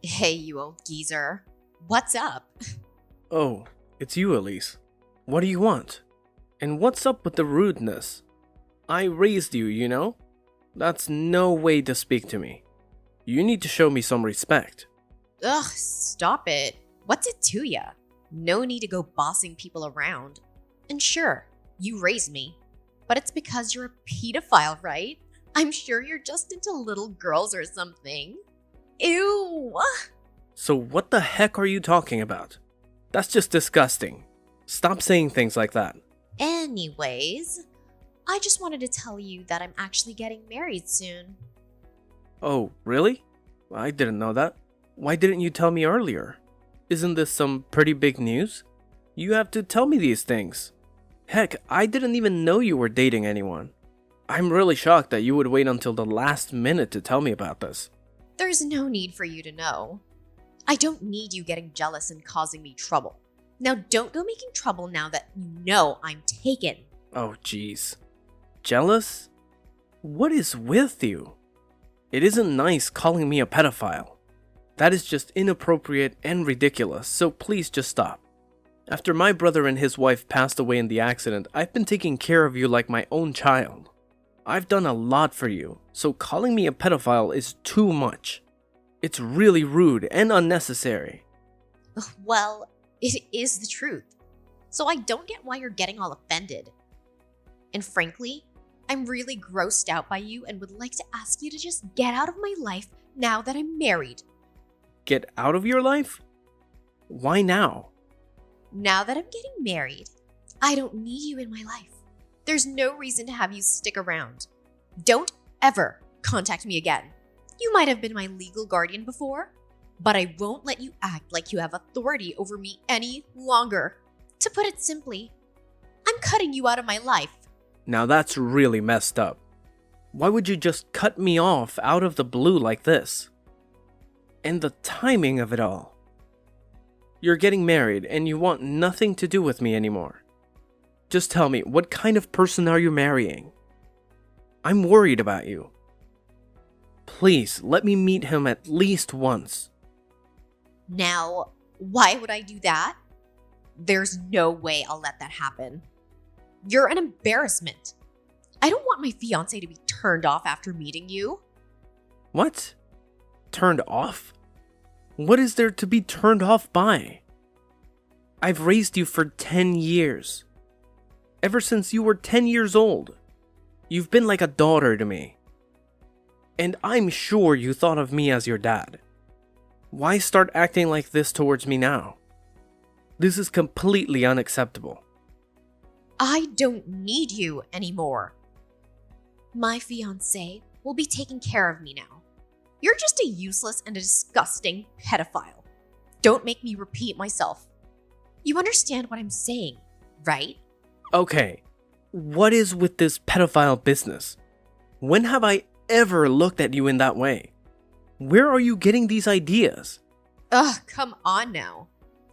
Hey, you old geezer. What's up? Oh, it's you, Elise. What do you want? And what's up with the rudeness? I raised you, you know? That's no way to speak to me. You need to show me some respect. Ugh, stop it. What's it to ya? No need to go bossing people around. And sure, you raised me. But it's because you're a pedophile, right? I'm sure you're just into little girls or something. Ew! So what the heck are you talking about? That's just disgusting. Stop saying things like that. Anyways, I just wanted to tell you that I'm actually getting married soon. Oh, really? I didn't know that. Why didn't you tell me earlier? Isn't this some pretty big news? You have to tell me these things. Heck, I didn't even know you were dating anyone. I'm really shocked that you would wait until the last minute to tell me about this. There's no need for you to know. I don't need you getting jealous and causing me trouble. Now don't go making trouble now that you know I'm taken. Oh, jeez. Jealous? What is with you? It isn't nice calling me a pedophile. That is just inappropriate and ridiculous, so please just stop. After my brother and his wife passed away in the accident, I've been taking care of you like my own child. I've done a lot for you, so calling me a pedophile is too much. It's really rude and unnecessary. Well, it is the truth. So I don't get why you're getting all offended. And frankly, I'm really grossed out by you and would like to ask you to just get out of my life now that I'm married. Get out of your life? Why now? Now that I'm getting married, I don't need you in my life. There's no reason to have you stick around. Don't ever contact me again. You might have been my legal guardian before, but I won't let you act like you have authority over me any longer. To put it simply, I'm cutting you out of my life. Now that's really messed up. Why would you just cut me off out of the blue like this? And the timing of it all. You're getting married and you want nothing to do with me anymore. Just tell me, what kind of person are you marrying? I'm worried about you. Please, let me meet him at least once. Now, why would I do that? There's no way I'll let that happen. You're an embarrassment. I don't want my fiancé to be turned off after meeting you. What? Turned off? What is there to be turned off by? I've raised you for 10 years. Ever since you were 10 years old. You've been like a daughter to me. And I'm sure you thought of me as your dad. Why start acting like this towards me now? This is completely unacceptable. I don't need you anymore. My fiancé will be taking care of me now. You're just a useless and a disgusting pedophile. Don't make me repeat myself. You understand what I'm saying, right? Okay, what is with this pedophile business? When have I ever looked at you in that way? Where are you getting these ideas? Ugh, come on now.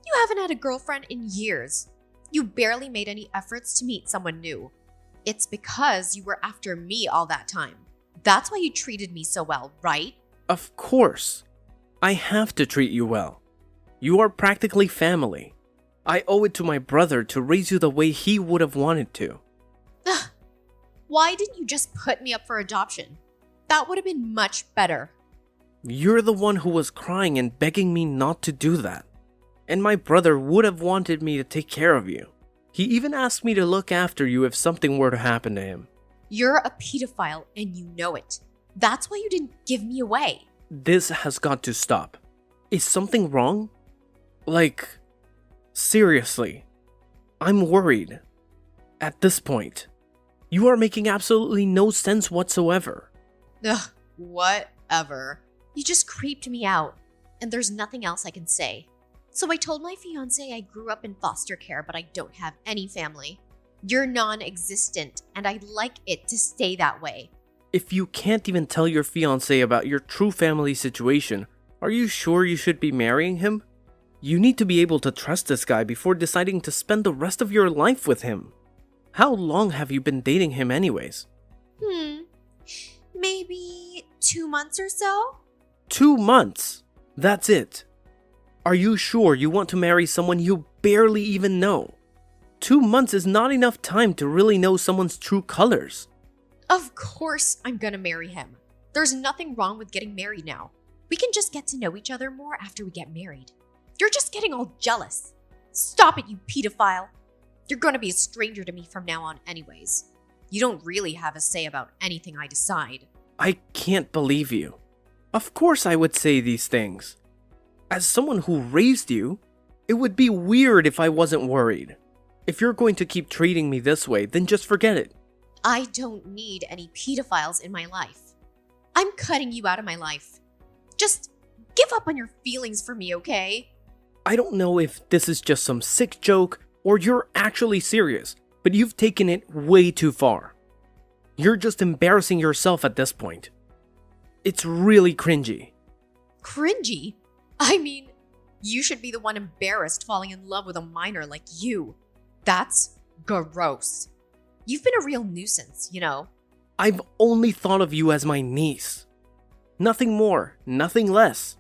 You haven't had a girlfriend in years. You barely made any efforts to meet someone new. It's because you were after me all that time. That's why you treated me so well, right? Of course. I have to treat you well. You are practically family. I owe it to my brother to raise you the way he would have wanted to. Ugh. Why didn't you just put me up for adoption? That would have been much better. You're the one who was crying and begging me not to do that. And my brother would have wanted me to take care of you. He even asked me to look after you if something were to happen to him. You're a pedophile and you know it. That's why you didn't give me away. This has got to stop. Is something wrong? Like, seriously, I'm worried. At this point, you are making absolutely no sense whatsoever. Ugh, whatever. You just creeped me out, and there's nothing else I can say. So I told my fiancé I grew up in foster care, but I don't have any family. You're non-existent, and I'd like it to stay that way. If you can't even tell your fiancé about your true family situation, are you sure you should be marrying him? You need to be able to trust this guy before deciding to spend the rest of your life with him. How long have you been dating him anyways? Maybe 2 months or so? 2 months? That's it. Are you sure you want to marry someone you barely even know? 2 months is not enough time to really know someone's true colors. Of course I'm gonna marry him. There's nothing wrong with getting married now. We can just get to know each other more after we get married. You're just getting all jealous. Stop it, you pedophile. You're gonna be a stranger to me from now on anyways. You don't really have a say about anything I decide. I can't believe you. Of course I would say these things. As someone who raised you, it would be weird if I wasn't worried. If you're going to keep treating me this way, then just forget it. I don't need any pedophiles in my life. I'm cutting you out of my life. Just give up on your feelings for me, okay? I don't know if this is just some sick joke or you're actually serious, but you've taken it way too far. You're just embarrassing yourself at this point. It's really cringy. Cringy? I mean, you should be the one embarrassed falling in love with a minor like you. That's gross. You've been a real nuisance, you know. I've only thought of you as my niece. Nothing more, nothing less.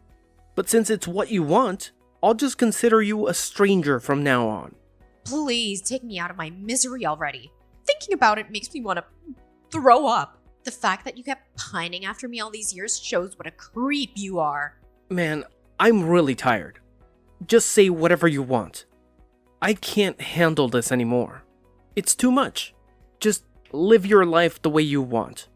But since it's what you want, I'll just consider you a stranger from now on. Please take me out of my misery already. Thinking about it makes me want to throw up. The fact that you kept pining after me all these years shows what a creep you are. Man, I'm really tired. Just say whatever you want. I can't handle this anymore. It's too much. Just live your life the way you want.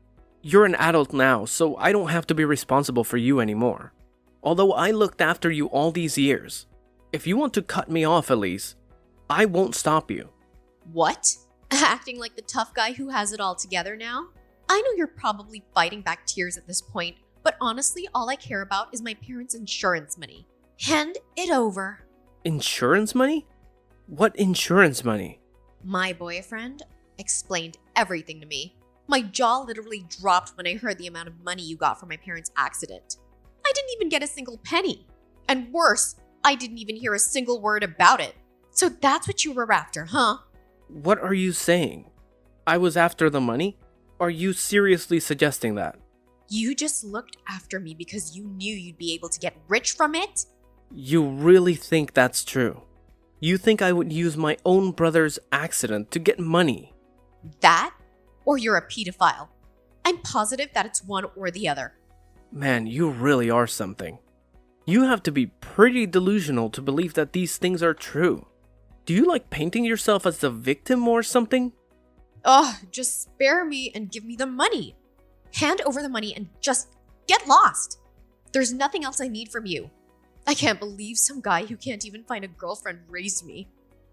You're an adult now, so I don't have to be responsible for you anymore. Although I looked after you all these years. If you want to cut me off, Elise, I won't stop you. What? Acting like the tough guy who has it all together now? I know you're probably fighting back tears at this point, but honestly, all I care about is my parents' insurance money. Hand it over. Insurance money? What insurance money? My boyfriend explained everything to me. My jaw literally dropped when I heard the amount of money you got from my parents' accident. I didn't even get a single penny. And worse, I didn't even hear a single word about it. So that's what you were after, huh? What are you saying? I was after the money? Are you seriously suggesting that? You just looked after me because you knew you'd be able to get rich from it? You really think that's true? You think I would use my own brother's accident to get money? That? Or you're a pedophile? I'm positive that it's one or the other. Man, you really are something. You have to be pretty delusional to believe that these things are true. Do you like painting yourself as the victim or something? Ugh, just spare me and give me the money. Hand over the money and just get lost. There's nothing else I need from you. I can't believe some guy who can't even find a girlfriend raised me.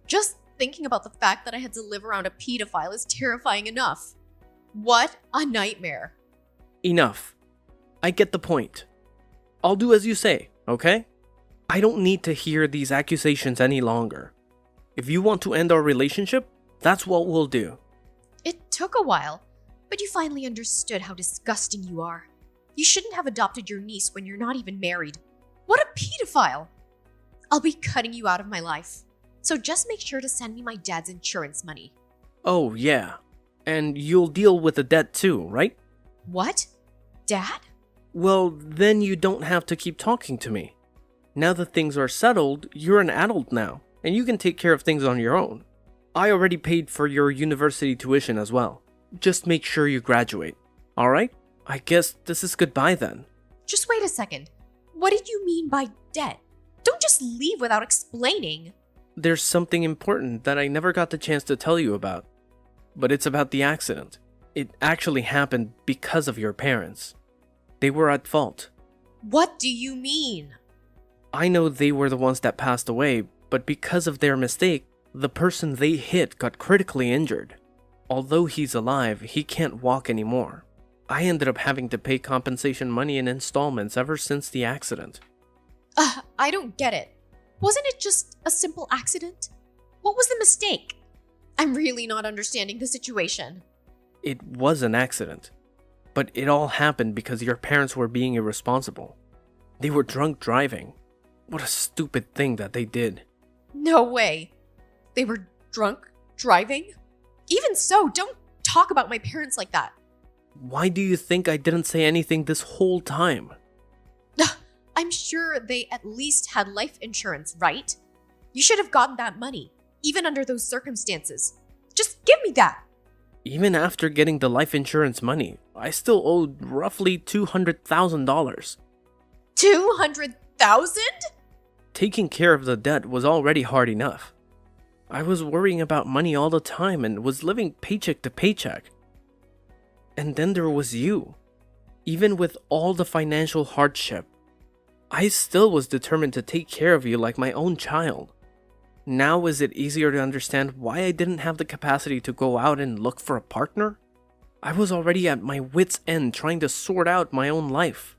Just thinking about the fact that I had to live around a pedophile is terrifying enough. What a nightmare. Enough. I get the point. I'll do as you say, okay? I don't need to hear these accusations any longer. If you want to end our relationship, that's what we'll do. It took a while, but you finally understood how disgusting you are. You shouldn't have adopted your niece when you're not even married. What a pedophile! I'll be cutting you out of my life. So just make sure to send me my dad's insurance money. Oh, yeah. And you'll deal with the debt too, right? What? Dad? Well, then you don't have to keep talking to me. Now that things are settled, you're an adult now, and you can take care of things on your own. I already paid for your university tuition as well. Just make sure you graduate, alright? I guess this is goodbye then. Just wait a second. What did you mean by debt? Don't just leave without explaining. There's something important that I never got the chance to tell you about. But it's about the accident. It actually happened because of your parents. They were at fault. What do you mean? I know they were the ones that passed away, but because of their mistake, the person they hit got critically injured. Although he's alive, he can't walk anymore. I ended up having to pay compensation money in installments ever since the accident. I don't get it. Wasn't it just a simple accident? What was the mistake? I'm really not understanding the situation. It was an accident. But it all happened because your parents were being irresponsible. They were drunk driving. What a stupid thing that they did. No way. They were drunk driving? Even so, don't talk about my parents like that. Why do you think I didn't say anything this whole time? I'm I'm sure they at least had life insurance, right? You should have gotten that money, even under those circumstances. Just give me that. Even after getting the life insurance money, I still owed roughly $200,000. 200,000? Taking care of the debt was already hard enough. I was worrying about money all the time and was living paycheck to paycheck. And then there was you. Even with all the financial hardship, I still was determined to take care of you like my own child. Now is it easier to understand why I didn't have the capacity to go out and look for a partner? I was already at my wit's end trying to sort out my own life.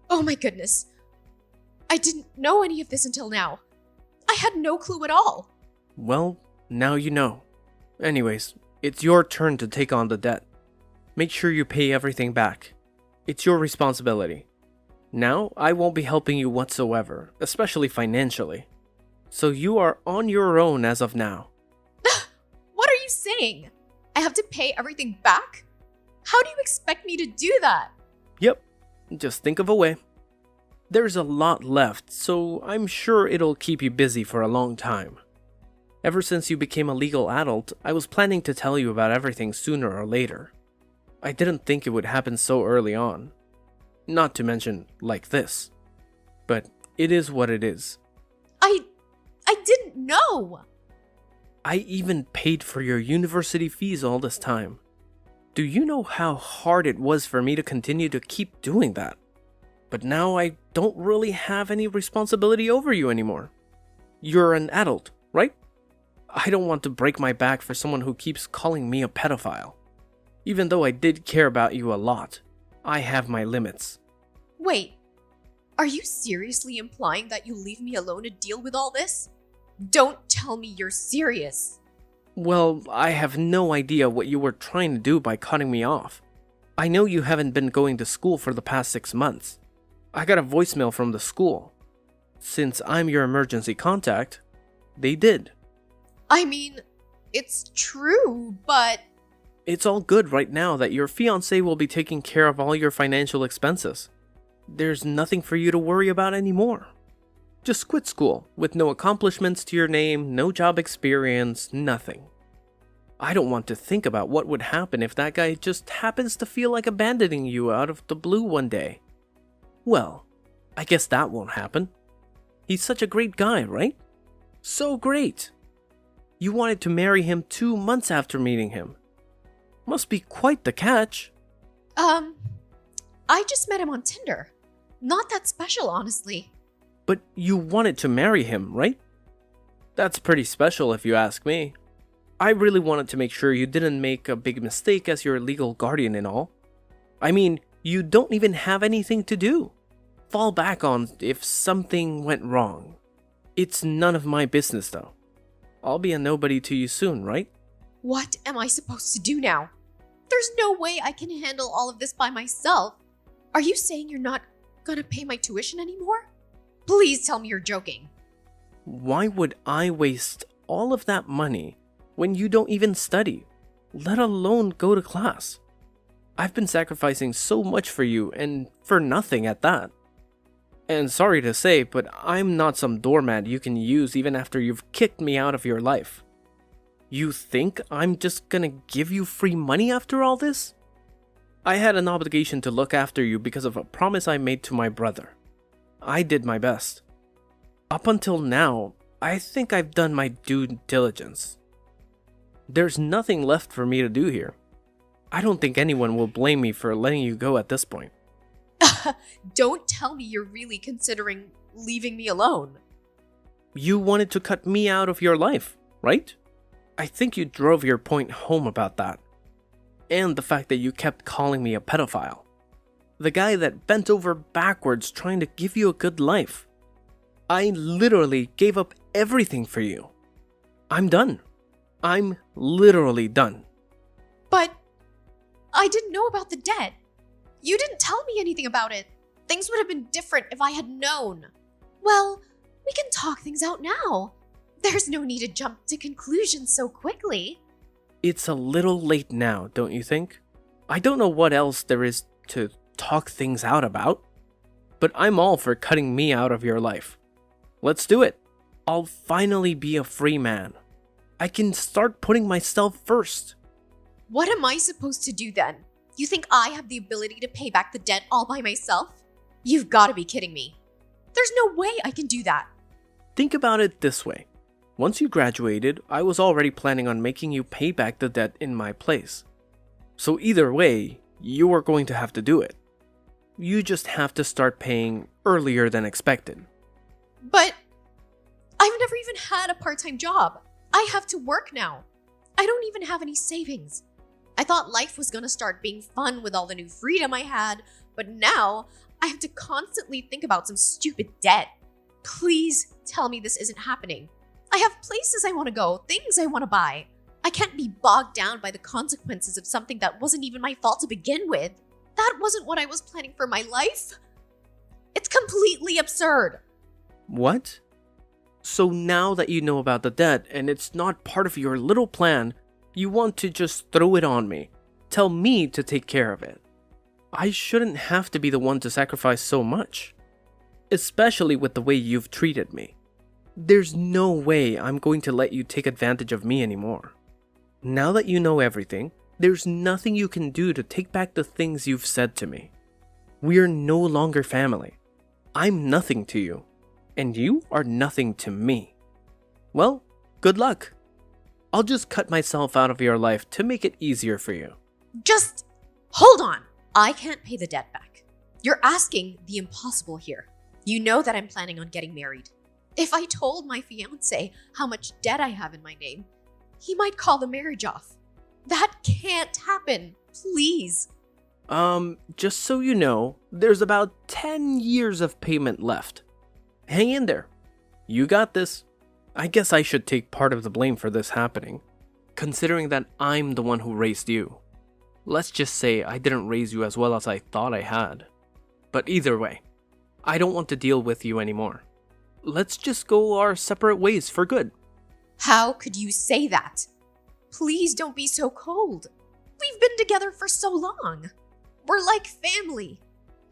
Oh my goodness. I didn't know any of this until now. I had no clue at all. Well, now you know. Anyways, it's your turn to take on the debt. Make sure you pay everything back. It's your responsibility. Now, I won't be helping you whatsoever, especially financially. So you are on your own as of now. What are you saying? I have to pay everything back? How do you expect me to do that? Yep, just think of a way. There's a lot left, so I'm sure it'll keep you busy for a long time. Ever since you became a legal adult, I was planning to tell you about everything sooner or later. I didn't think it would happen so early on. Not to mention, like this. But it is what it is. I didn't know. I even paid for your university fees all this time. Do you know how hard it was for me to continue to keep doing that? But now I don't really have any responsibility over you anymore. You're an adult, right? I don't want to break my back for someone who keeps calling me a pedophile. Even though I did care about you a lot, I have my limits. Wait, are you seriously implying that you leave me alone to deal with all this? Don't tell me you're serious. Well, I have no idea what you were trying to do by cutting me off. I know you haven't been going to school for the past 6 months. I got a voicemail from the school. Since I'm your emergency contact, they did. I mean, it's true, but... It's all good right now that your fiancé will be taking care of all your financial expenses. There's nothing for you to worry about anymore. Just quit school, with no accomplishments to your name, no job experience, nothing. I don't want to think about what would happen if that guy just happens to feel like abandoning you out of the blue one day. Well, I guess that won't happen. He's such a great guy, right? So great. You wanted to marry him 2 months after meeting him. Must be quite the catch. I just met him on Tinder. Not that special, honestly. But you wanted to marry him, right? That's pretty special if you ask me. I really wanted to make sure you didn't make a big mistake as your legal guardian and all. I mean, you don't even have anything to do. Fall back on if something went wrong. It's none of my business though. I'll be a nobody to you soon, right? What am I supposed to do now? There's no way I can handle all of this by myself. Are you saying you're not gonna pay my tuition anymore? Please tell me you're joking. Why would I waste all of that money when you don't even study, let alone go to class? I've been sacrificing so much for you and for nothing at that. And sorry to say, but I'm not some doormat you can use even after you've kicked me out of your life. You think I'm just gonna give you free money after all this? I had an obligation to look after you because of a promise I made to my brother. I did my best. Up until now, I think I've done my due diligence. There's nothing left for me to do here. I don't think anyone will blame me for letting you go at this point. Don't tell me you're really considering leaving me alone. You wanted to cut me out of your life, right? I think you drove your point home about that. And the fact that you kept calling me a pedophile. The guy that bent over backwards trying to give you a good life. I literally gave up everything for you. I'm done. I'm literally done. But I didn't know about the debt. You didn't tell me anything about it. Things would have been different if I had known. Well, we can talk things out now. There's no need to jump to conclusions so quickly. It's a little late now, don't you think? I don't know what else there is to talk things out about. but I'm all for cutting me out of your life. Let's do it. I'll finally be a free man. I can start putting myself first. What am I supposed to do then? You think I have the ability to pay back the debt all by myself? You've got to be kidding me. There's no way I can do that. Think about it this way. Once you graduated, I was already planning on making you pay back the debt in my place. So either way, you are going to have to do it. You just have to start paying earlier than expected. But I've never even had a part-time job. I have to work now. I don't even have any savings. I thought life was gonna start being fun with all the new freedom I had, but now I have to constantly think about some stupid debt. Please tell me this isn't happening. I have places I want to go, things I want to buy. I can't be bogged down by the consequences of something that wasn't even my fault to begin with. That wasn't what I was planning for my life. It's completely absurd. What? So now that you know about the debt and it's not part of your little plan, you want to just throw it on me. Tell me to take care of it. I shouldn't have to be the one to sacrifice so much. Especially with the way you've treated me. There's no way I'm going to let you take advantage of me anymore. Now that you know everything, there's nothing you can do to take back the things you've said to me. We're no longer family. I'm nothing to you, and you are nothing to me. Well, good luck. I'll just cut myself out of your life to make it easier for you. Just hold on. I can't pay the debt back. You're asking the impossible here. You know that I'm planning on getting married. If I told my fiancé how much debt I have in my name, he might call the marriage off. That can't happen. Please. Just so you know, there's about 10 years of payment left. Hang in there. You got this. I guess I should take part of the blame for this happening, considering that I'm the one who raised you. Let's just say I didn't raise you as well as I thought I had. But either way, I don't want to deal with you anymore. Let's just go our separate ways for good. How could you say that? Please don't be so cold. We've been together for so long. We're like family.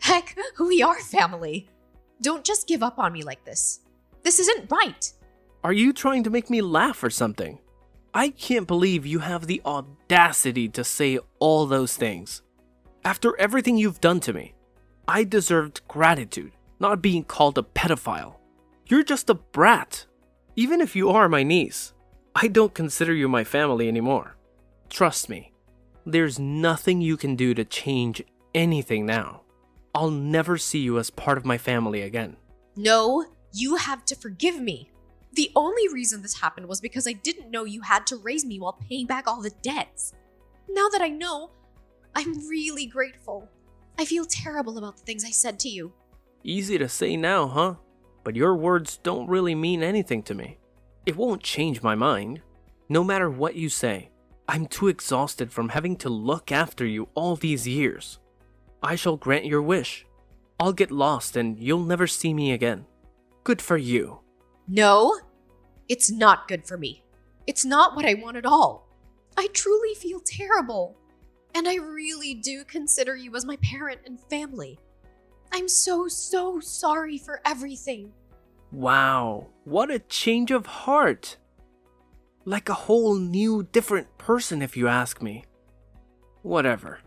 Heck, we are family. Don't just give up on me like this. This isn't right. Are you trying to make me laugh or something? I can't believe you have the audacity to say all those things. After everything you've done to me, I deserved gratitude, not being called a pedophile. You're just a brat. Even if you are my niece, I don't consider you my family anymore. Trust me, there's nothing you can do to change anything now. I'll never see you as part of my family again. No, you have to forgive me. The only reason this happened was because I didn't know you had to raise me while paying back all the debts. Now that I know, I'm really grateful. I feel terrible about the things I said to you. Easy to say now, huh? But your words don't really mean anything to me. It won't change my mind. No matter what you say, I'm too exhausted from having to look after you all these years. I shall grant your wish. I'll get lost and you'll never see me again. Good for you. No, it's not good for me. It's not what I want at all. I truly feel terrible. And I really do consider you as my parent and family. I'm so sorry for everything. Wow, what a change of heart. Like a whole new, different person if you ask me. Whatever.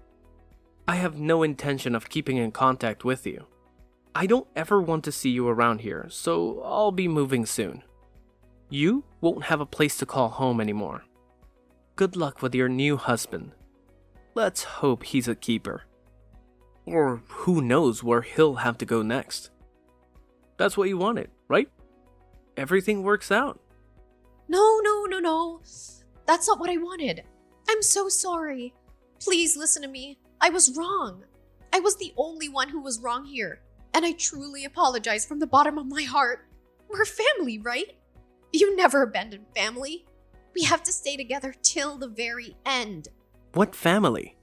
I have no intention of keeping in contact with you. I don't ever want to see you around here, so I'll be moving soon. You won't have a place to call home anymore. Good luck with your new husband. Let's hope he's a keeper. Or who knows where he'll have to go next. That's what you wanted, right? Everything works out. No. That's not what I wanted. I'm so sorry. Please listen to me. I was wrong. I was the only one who was wrong here. And I truly apologize from the bottom of my heart. We're family, right? You never abandoned family. We have to stay together till the very end. What family?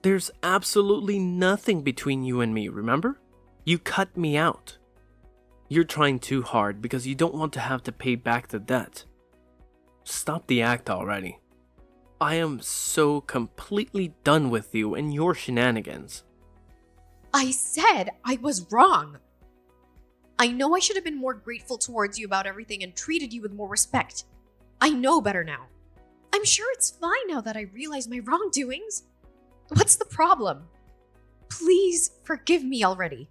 There's absolutely nothing between you and me, remember? You cut me out. You're trying too hard because you don't want to have to pay back the debt. Stop the act already. I am so completely done with you and your shenanigans. I said I was wrong. I know I should have been more grateful towards you about everything and treated you with more respect. I know better now. I'm sure it's fine now that I realize my wrongdoings. What's the problem? Please forgive me already.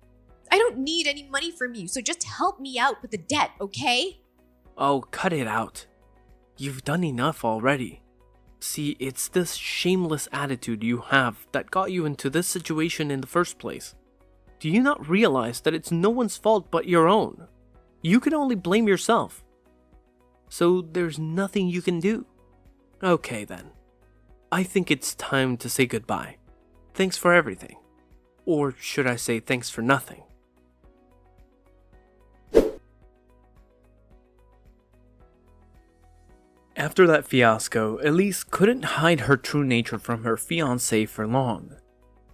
I don't need any money from you, so just help me out with the debt, okay? Oh, cut it out. You've done enough already. See, it's this shameless attitude you have that got you into this situation in the first place. Do you not realize that it's no one's fault but your own? You can only blame yourself. So there's nothing you can do. Okay then. I think it's time to say goodbye. Thanks for everything. Or should I say thanks for nothing? After that fiasco, Elise couldn't hide her true nature from her fiancé for long.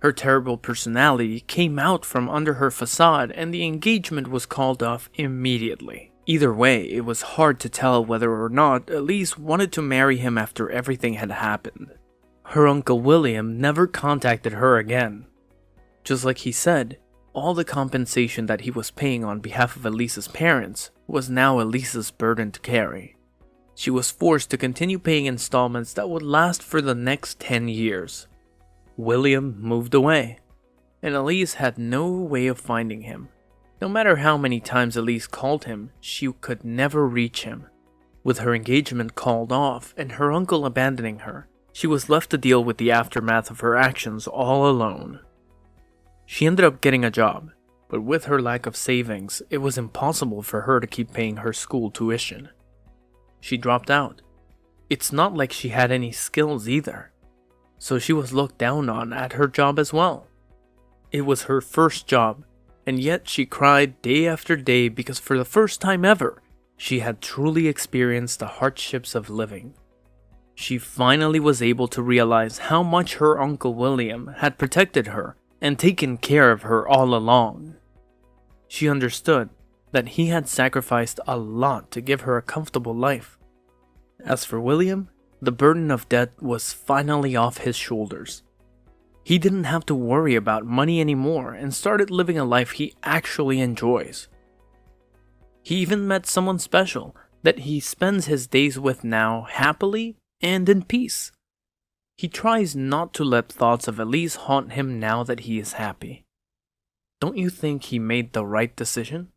Her terrible personality came out from under her facade and the engagement was called off immediately. Either way, it was hard to tell whether or not Elise wanted to marry him after everything had happened. Her uncle William never contacted her again. Just like he said, all the compensation that he was paying on behalf of Elise's parents was now Elise's burden to carry. She was forced to continue paying installments that would last for the next 10 years. William moved away, and Elise had no way of finding him. No matter how many times Elise called him, she could never reach him. With her engagement called off and her uncle abandoning her, she was left to deal with the aftermath of her actions all alone. She ended up getting a job, but with her lack of savings, it was impossible for her to keep paying her school tuition. She dropped out. It's not like she had any skills either, so she was looked down on at her job as well. It was her first job, and yet she cried day after day because for the first time ever, she had truly experienced the hardships of living. She finally was able to realize how much her Uncle William had protected her and taken care of her all along. She understood that he had sacrificed a lot to give her a comfortable life. As for William, the burden of debt was finally off his shoulders. He didn't have to worry about money anymore and started living a life he actually enjoys. He even met someone special that he spends his days with now happily and in peace. He tries not to let thoughts of Elise haunt him now that he is happy. Don't you think he made the right decision?